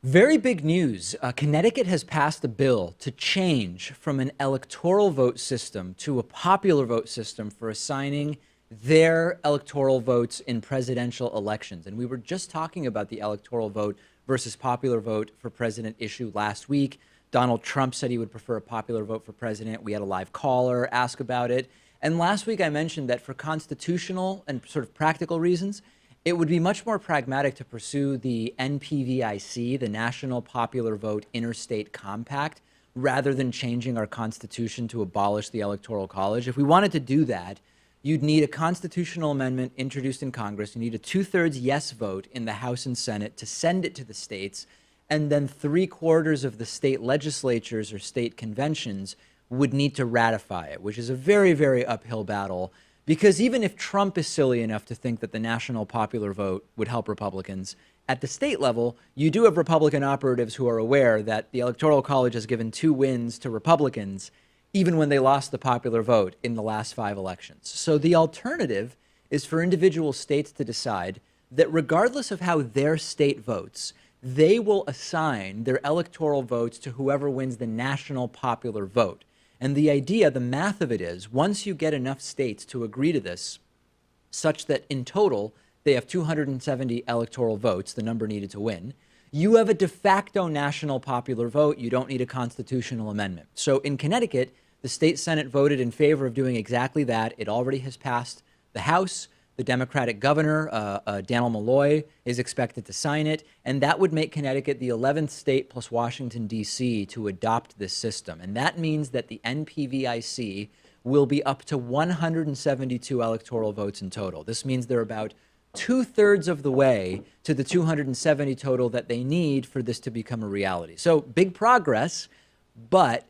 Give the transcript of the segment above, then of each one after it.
Very big news. Connecticut has passed a bill to change from an electoral vote system to a popular vote system for assigning their electoral votes in presidential elections. And we were just talking about the electoral vote versus popular vote for president issue last week. Donald Trump said he would prefer a popular vote for president. We had a live caller ask about it. And last week I mentioned that for constitutional and sort of practical reasons, it would be much more pragmatic to pursue the NPVIC, the National Popular Vote Interstate Compact, rather than changing our Constitution to abolish the Electoral College. If we wanted to do that, you'd need a constitutional amendment introduced in Congress. You need a two-thirds yes vote in the House and Senate to send it to the states, and then three-quarters of the state legislatures or state conventions would need to ratify it, which is a very, very uphill battle. Because even if Trump is silly enough to think that the national popular vote would help Republicans, at the state level, you do have Republican operatives who are aware that the Electoral College has given 2 wins to Republicans, even when they lost the popular vote in the last 5 elections. So the alternative is for individual states to decide that regardless of how their state votes, they will assign their electoral votes to whoever wins the national popular vote. And the idea, the math of it is, once you get enough states to agree to this, such that in total they have 270 electoral votes, the number needed to win, you have a de facto national popular vote. You don't need a constitutional amendment. So in Connecticut, the state Senate voted in favor of doing exactly that. It already has passed the House. The Democratic governor, Daniel Malloy, is expected to sign it, and that would make Connecticut the 11th state plus Washington, D.C. to adopt this system. And that means that the NPVIC will be up to 172 electoral votes in total. This means they're about two-thirds of the way to the 270 total that they need for this to become a reality. So big progress, but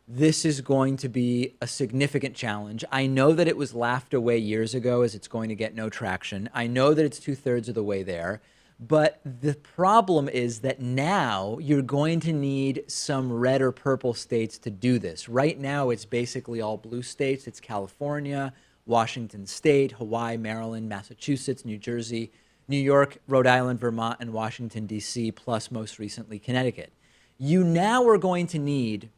this is going to be a significant challenge. I know that it was laughed away years ago as it's going to get no traction. I know that it's two-thirds of the way there. But the problem is that now you're going to need some red or purple states to do this. Right now, it's basically all blue states. It's California, Washington State, Hawaii, Maryland, Massachusetts, New Jersey, New York, Rhode Island, Vermont, and Washington, D.C., plus most recently Connecticut. You now are going to need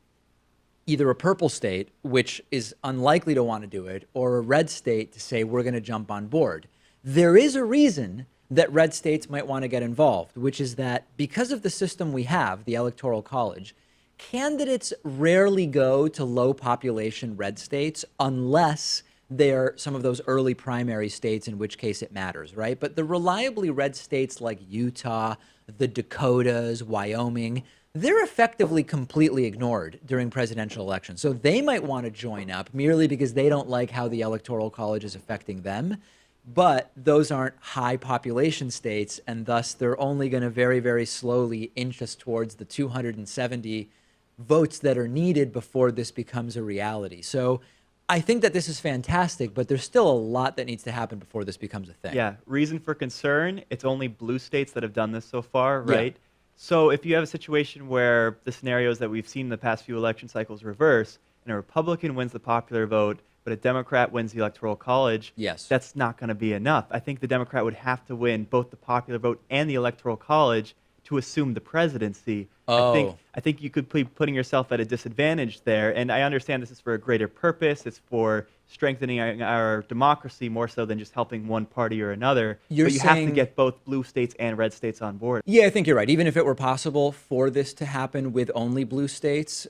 either a purple state, which is unlikely to want to do it, or a red state to say, we're going to jump on board. There is a reason that red states might want to get involved, which is that because of the system we have, the Electoral College, candidates rarely go to low population red states unless they're some of those early primary states, in which case it matters, right? But the reliably red states like Utah, the Dakotas, Wyoming, they're effectively completely ignored during presidential elections. So they might want to join up merely because they don't like how the Electoral College is affecting them. But those aren't high population states, and thus they're only going to very, very slowly inch us towards the 270 votes that are needed before this becomes a reality. So I think that this is fantastic, but there's still a lot that needs to happen before this becomes a thing. Yeah, reason for concern, it's only blue states that have done this so far, Yeah. right? So if you have a situation where the scenarios that we've seen in the past few election cycles reverse, and a Republican wins the popular vote, but a Democrat wins the Electoral College, Yes. that's not going to be enough. I think the Democrat would have to win both the popular vote and the Electoral College to assume the presidency. Oh. I think you could be putting yourself at a disadvantage there. And I understand this is for a greater purpose. It's for strengthening our democracy more so than just helping one party or another. You're But you have to saying- get both blue states and red states on board. Yeah, I think you're right. Even if it were possible for this to happen with only blue states,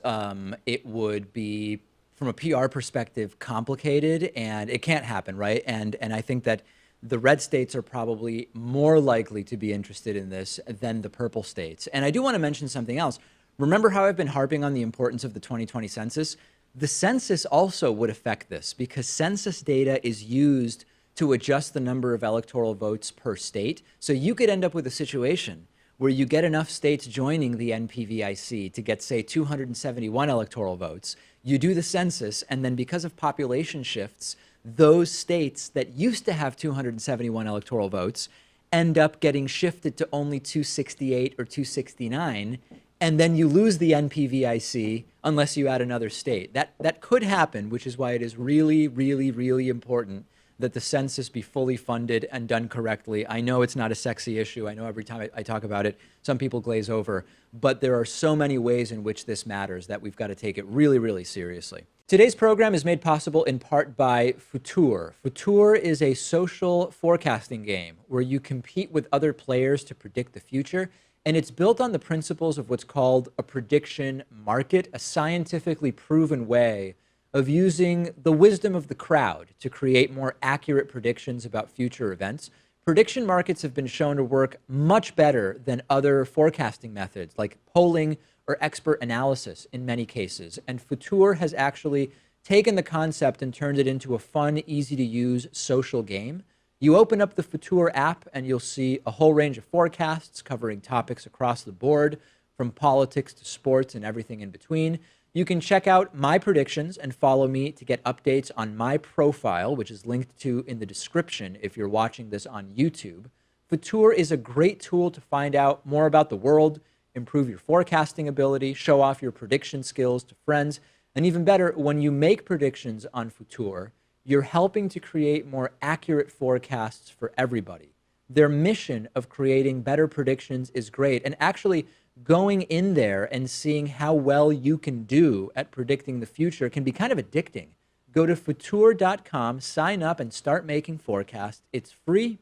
it would be, from a PR perspective, complicated, and it can't happen, right? And I think that the red states are probably more likely to be interested in this than the purple states. And I do want to mention something else. Remember how I've been harping on the importance of the 2020 census? The census also would affect this because census data is used to adjust the number of electoral votes per state. So you could end up with a situation where you get enough states joining the NPVIC to get, say, 271 electoral votes. You do the census, and then because of population shifts, those states that used to have 271 electoral votes end up getting shifted to only 268 or 269, and then you lose the NPVIC unless you add another state. That could happen, which is why it is really, really, really important that the census be fully funded and done correctly. I know it's not a sexy issue. I know every time I talk about it, some people glaze over, but there are so many ways in which this matters that we've got to take it really, really seriously. Today's program is made possible in part by Futur. Futur is a social forecasting game where you compete with other players to predict the future, and it's built on the principles of what's called a prediction market, a scientifically proven way of using the wisdom of the crowd to create more accurate predictions about future events. Prediction markets have been shown to work much better than other forecasting methods like polling or expert analysis in many cases. And Futur has actually taken the concept and turned it into a fun, easy to use social game. You open up the Futur app and you'll see a whole range of forecasts covering topics across the board, from politics to sports and everything in between. You can check out my predictions and follow me to get updates on my profile, which is linked to in the description if you're watching this on YouTube. Futur is a great tool to find out more about the world, improve your forecasting ability, show off your prediction skills to friends, and even better, when you make predictions on Futur, you're helping to create more accurate forecasts for everybody. Their mission of creating better predictions is great, and actually going in there and seeing how well you can do at predicting the future can be kind of addicting. Go to futur.com, sign up, and start making forecasts. It's free,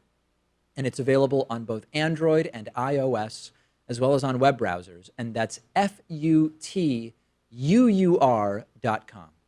and it's available on both Android and iOS, as well as on web browsers, and that's futur.com.